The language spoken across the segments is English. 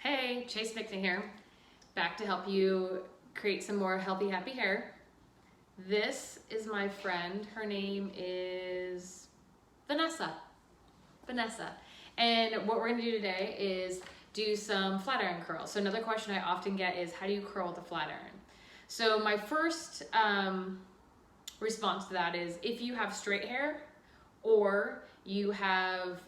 Hey, Chase Nixon here, back to help you create some more healthy, happy hair. This is my friend. Her name is Vanessa. And what we're gonna do today is do some flat iron curls. So another question I often get is, how do you curl with a flat iron? So my first response to that is, if you have straight hair or you have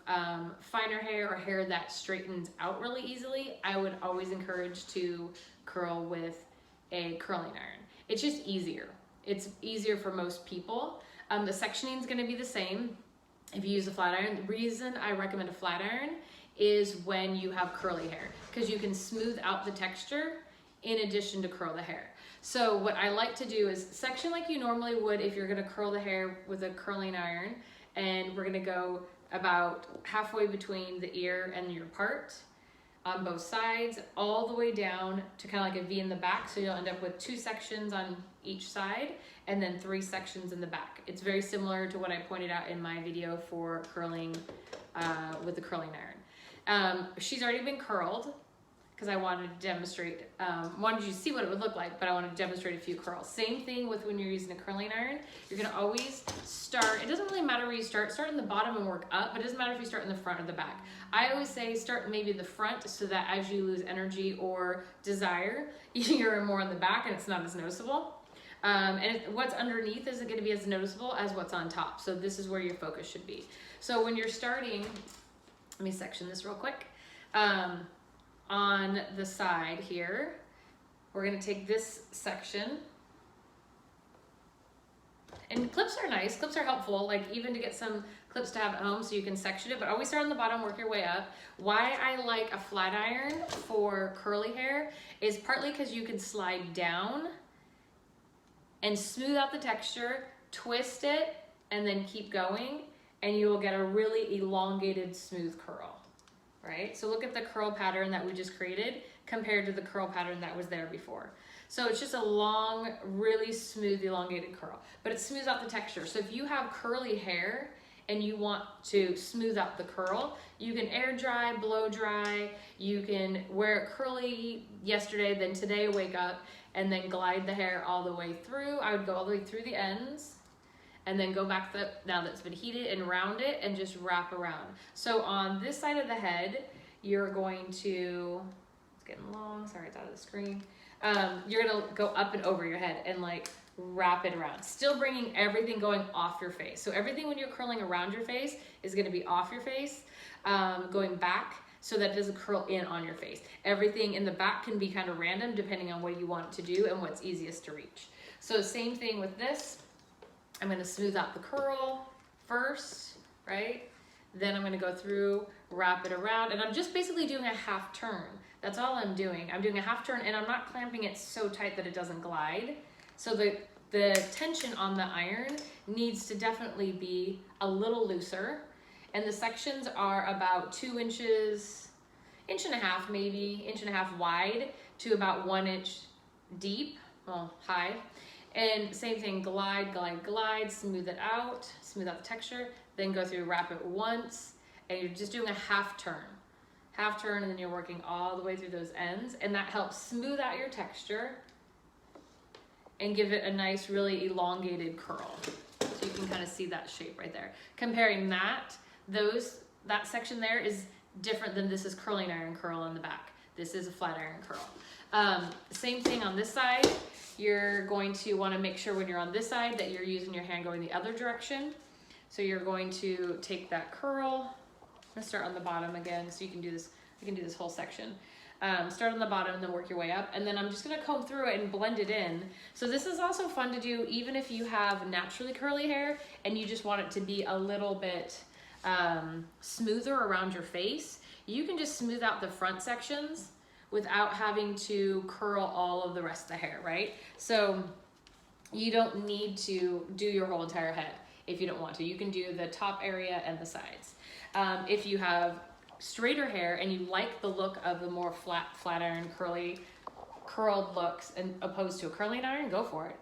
finer hair or hair that straightens out really easily, I would always encourage to curl with a curling iron. It's just easier. It's easier for most people. The sectioning is going to be the same if you use a flat iron. The reason I recommend a flat iron is when you have curly hair, because you can smooth out the texture in addition to curl the hair. So what I like to do is section like you normally would if you're going to curl the hair with a curling iron. And we're gonna go about halfway between the ear and your part on both sides, all the way down to kind of like a V in the back. So you'll end up with 2 sections on each side and then 3 sections in the back. It's very similar to what I pointed out in my video for curling with the curling iron. She's already been curled, because I wanted to demonstrate, wanted you to see what it would look like, but I wanted to demonstrate a few curls. Same thing with when you're using a curling iron. You're gonna always start, it doesn't really matter where you start in the bottom and work up, but it doesn't matter if you start in the front or the back. I always say start maybe the front, so that as you lose energy or desire, you're more in the back and it's not as noticeable. What's underneath isn't gonna be as noticeable as what's on top. So this is where your focus should be. So when you're starting, let me section this real quick. On the side here, we're going to take this section, and clips are nice, clips are helpful, like even to get some clips to have at home so you can section it, but always start on the bottom, work your way up. Why I like a flat iron for curly hair is partly because you can slide down and smooth out the texture, twist it, and then keep going, and you will get a really elongated, smooth curl. Right? So look at the curl pattern that we just created compared to the curl pattern that was there before. So it's just a long, really smooth, elongated curl, but it smooths out the texture. So if you have curly hair and you want to smooth out the curl, you can air dry, blow dry, you can wear it curly yesterday, then today wake up and then glide the hair all the way through. I would go all the way through the ends, and then go back now that's been heated, and round it and just wrap around. So on this side of the head, you're going to, it's getting long, sorry it's out of the screen. You're gonna go up and over your head and like wrap it around, still bringing everything going off your face. So everything when you're curling around your face is gonna be off your face, going back so that it doesn't curl in on your face. Everything in the back can be kind of random depending on what you want it to do and what's easiest to reach. So same thing with this. I'm going to smooth out the curl first, right? Then I'm going to go through, wrap it around, and I'm just basically doing a half turn. That's all I'm doing. I'm doing a half turn, and I'm not clamping it so tight that it doesn't glide. So the tension on the iron needs to definitely be a little looser, and the sections are about 2 inches, inch and a half maybe, inch and a half wide to about 1 inch deep, well, high. And same thing, glide, glide, glide, smooth it out, smooth out the texture, then go through, wrap it once, and you're just doing a half turn, and then you're working all the way through those ends, and that helps smooth out your texture and give it a nice, really elongated curl. So you can kind of see that shape right there. Comparing that, that section there is different than this is curling iron curl in the back. This is a flat iron curl. Same thing on this side. You're going to want to make sure when you're on this side that you're using your hand going the other direction. So you're going to take that curl. I'm gonna start on the bottom again, so you can do this. You can do this whole section. Start on the bottom and then work your way up. And then I'm just gonna comb through it and blend it in. So this is also fun to do even if you have naturally curly hair and you just want it to be a little bit smoother around your face. You can just smooth out the front sections without having to curl all of the rest of the hair, right? So you don't need to do your whole entire head if you don't want to. You can do the top area and the sides. If you have straighter hair and you like the look of the more flat iron, curled looks and opposed to a curling iron, go for it.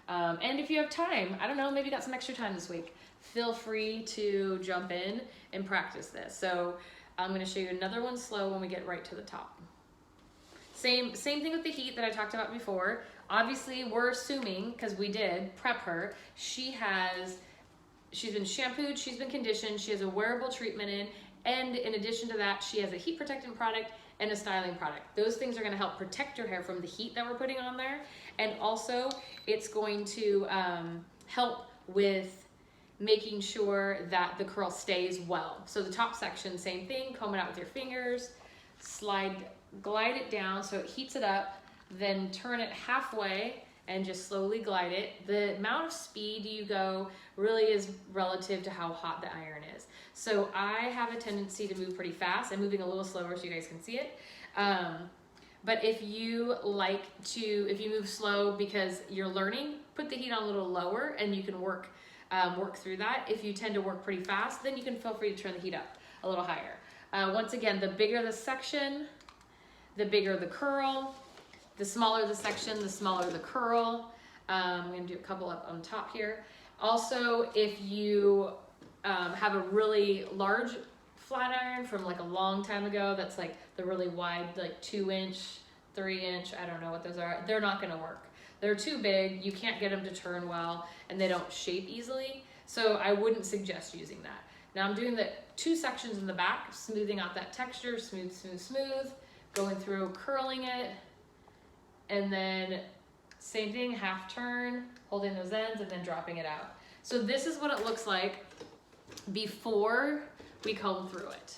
And if you have time, I don't know, maybe you got some extra time this week, feel free to jump in and practice this. So I'm gonna show you another one slow when we get right to the top. same thing with the heat that I talked about before. Obviously, we're assuming, because we did prep her, she's been shampooed, she's been conditioned, she has a wearable treatment in, and in addition to that, she has a heat protectant product and a styling product. Those things are gonna help protect her hair from the heat that we're putting on there. And also, it's going to help with making sure that the curl stays well. So the top section, same thing, comb it out with your fingers, glide it down so it heats it up, then turn it halfway and just slowly glide it. The amount of speed you go really is relative to how hot the iron is. So I have a tendency to move pretty fast. I'm moving a little slower so you guys can see it. But if you move slow because you're learning, put the heat on a little lower and you can work through that. If you tend to work pretty fast, then you can feel free to turn the heat up a little higher. Once again, the bigger the section, the bigger the curl. The smaller the section, the smaller the curl. I'm gonna do a couple up on top here. Also, if you have a really large flat iron from like a long time ago, that's like the really wide, like 2-inch, 3-inch, I don't know what those are, they're not gonna work. They're too big, you can't get them to turn well, and they don't shape easily, so I wouldn't suggest using that. Now I'm doing the 2 sections in the back, smoothing out that texture, smooth, smooth, smooth, going through, curling it, and then same thing, half turn, holding those ends, and then dropping it out. So this is what it looks like before we comb through it,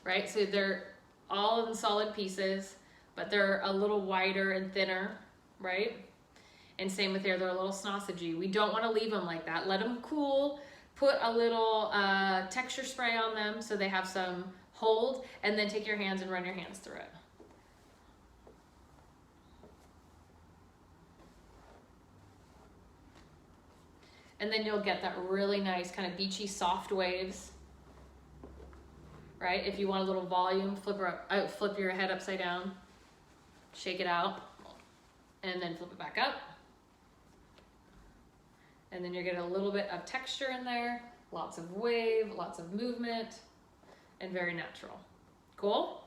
right? So they're all in solid pieces, but they're a little wider and thinner, right? And same with here, they're a little sausagey. We don't want to leave them like that. Let them cool, put a little texture spray on them so they have some hold, and then take your hands and run your hands through it. And then you'll get that really nice kind of beachy soft waves, right? If you want a little volume, flip your head upside down, shake it out, and then flip it back up. And then you're getting a little bit of texture in there, lots of wave, lots of movement, and very natural. Cool?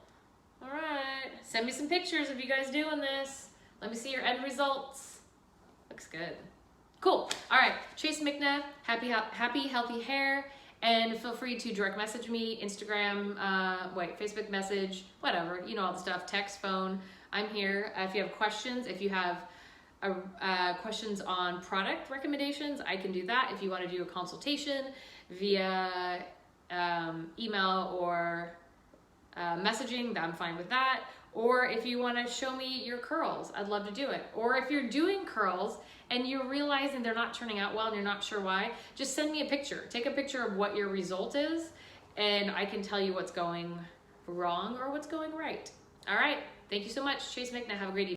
All right, send me some pictures of you guys doing this. Let me see your end results. Looks good. Cool. All right, Chase McNabb, happy, healthy hair, and feel free to direct message me, Instagram, Facebook message, whatever, you know all the stuff, text, phone. I'm here. If you have questions, if you have questions on product recommendations, I can do that. If you want to do a consultation via email or messaging, I'm fine with that. Or if you want to show me your curls, I'd love to do it. Or if you're doing curls and you're realizing they're not turning out well and you're not sure why, just send me a picture. Take a picture of what your result is, and I can tell you what's going wrong or what's going right. All right, thank you so much. Chase McNabb, have a great evening.